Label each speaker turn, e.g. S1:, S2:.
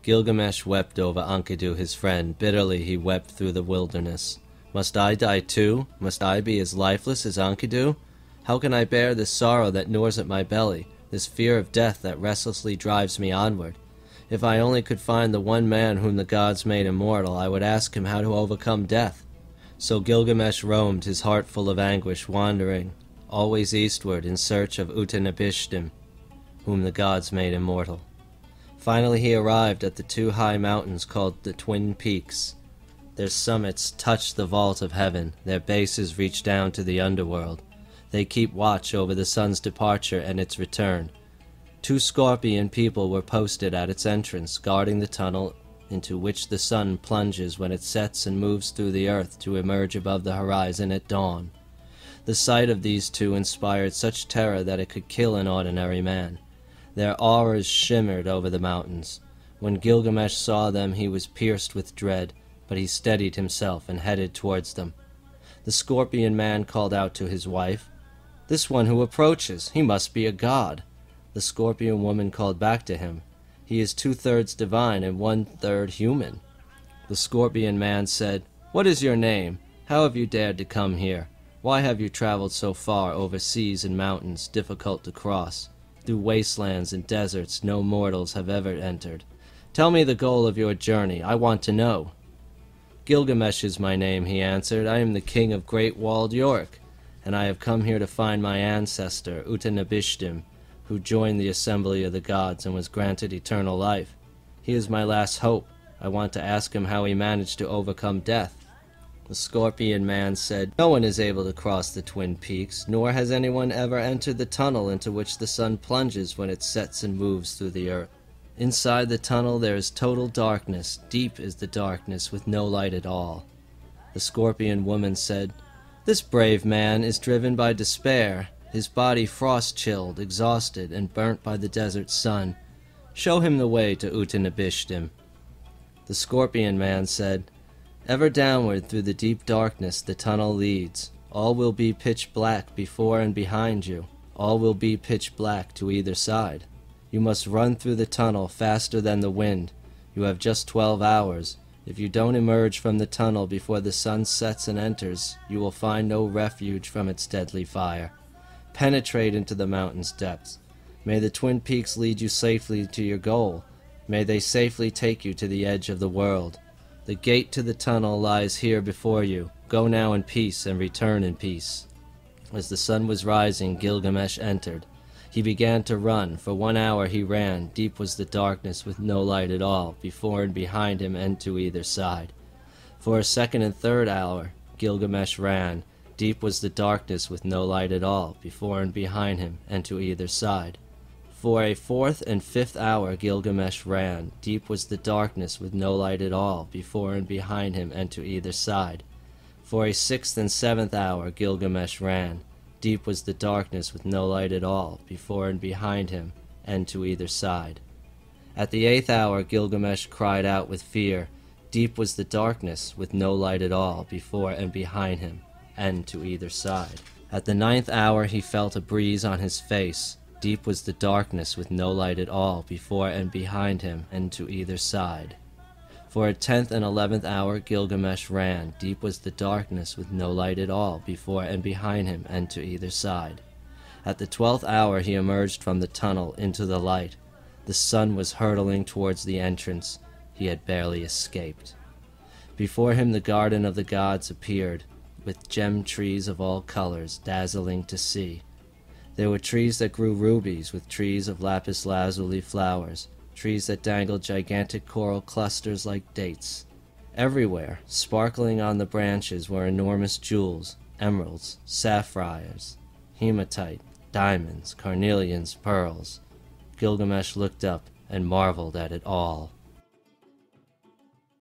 S1: Gilgamesh wept over Enkidu his friend. Bitterly he wept through the wilderness. Must I die too? Must I be as lifeless as Enkidu? How can I bear this sorrow that gnaws at my belly, this fear of death that restlessly drives me onward? If I only could find the one man whom the gods made immortal, I would ask him how to overcome death. So Gilgamesh roamed, his heart full of anguish, wandering always eastward in search of Utanabishtim, whom the gods made immortal. Finally he arrived at the two high mountains called the Twin Peaks. Their summits touch the vault of heaven, their bases reach down to the underworld. They keep watch over the sun's departure and its return. Two scorpion people were posted at its entrance, guarding the tunnel into which the sun plunges when it sets and moves through the earth to emerge above the horizon at dawn. The sight of these two inspired such terror that it could kill an ordinary man. Their auras shimmered over the mountains. When Gilgamesh saw them, he was pierced with dread, but he steadied himself and headed towards them. The scorpion man called out to his wife, "This one who approaches, he must be a god." The scorpion woman called back to him, "He is 2/3 divine and 1/3 human." The scorpion man said, "What is your name? How have you dared to come here? Why have you traveled so far over seas and mountains difficult to cross, through wastelands and deserts no mortals have ever entered? Tell me the goal of your journey. I want to know." "Gilgamesh is my name," he answered. "I am the king of Great Walled York, and I have come here to find my ancestor, Utanabishtim, who joined the assembly of the gods and was granted eternal life. He is my last hope. I want to ask him how he managed to overcome death." The scorpion man said, "No one is able to cross the Twin Peaks, nor has anyone ever entered the tunnel into which the sun plunges when it sets and moves through the earth. Inside the tunnel there is total darkness. Deep is the darkness with no light at all." The scorpion woman said, "This brave man is driven by despair, his body frost-chilled, exhausted, and burnt by the desert sun. Show him the way to Utanabishtim." The scorpion man said, "Ever downward through the deep darkness the tunnel leads. All will be pitch black before and behind you. All will be pitch black to either side. You must run through the tunnel faster than the wind. You have just 12 hours. If you don't emerge from the tunnel before the sun sets and enters, you will find no refuge from its deadly fire. Penetrate into the mountain's depths. May the Twin Peaks lead you safely to your goal. May they safely take you to the edge of the world. The gate to the tunnel lies here before you. Go now in peace and return in peace." As the sun was rising, Gilgamesh entered. He began to run. For 1 hour he ran. Deep was the darkness with no light at all, before and behind him and to either side. For a second and third hour, Gilgamesh ran. Deep was the darkness with no light at all, before and behind him and to either side. For a fourth and fifth hour Gilgamesh ran. Deep was the darkness with no light at all, before and behind him and to either side. For a sixth and seventh hour Gilgamesh ran. Deep was the darkness with no light at all, before and behind him and to either side. At the 8th hour Gilgamesh cried out with fear. Deep was the darkness with no light at all, before and behind him and to either side. At the 9th hour he felt a breeze on his face. Deep was the darkness with no light at all, before and behind him and to either side. For a 10th and 11th hour Gilgamesh ran. Deep was the darkness with no light at all, before and behind him and to either side. At the 12th hour he emerged from the tunnel into the light. The sun was hurtling towards the entrance. He had barely escaped. Before him the garden of the gods appeared, with gem trees of all colors, dazzling to see. There were trees that grew rubies, with trees of lapis lazuli flowers, trees that dangled gigantic coral clusters like dates. Everywhere, sparkling on the branches, were enormous jewels, emeralds, sapphires, hematite, diamonds, carnelians, pearls. Gilgamesh looked up and marveled at it all.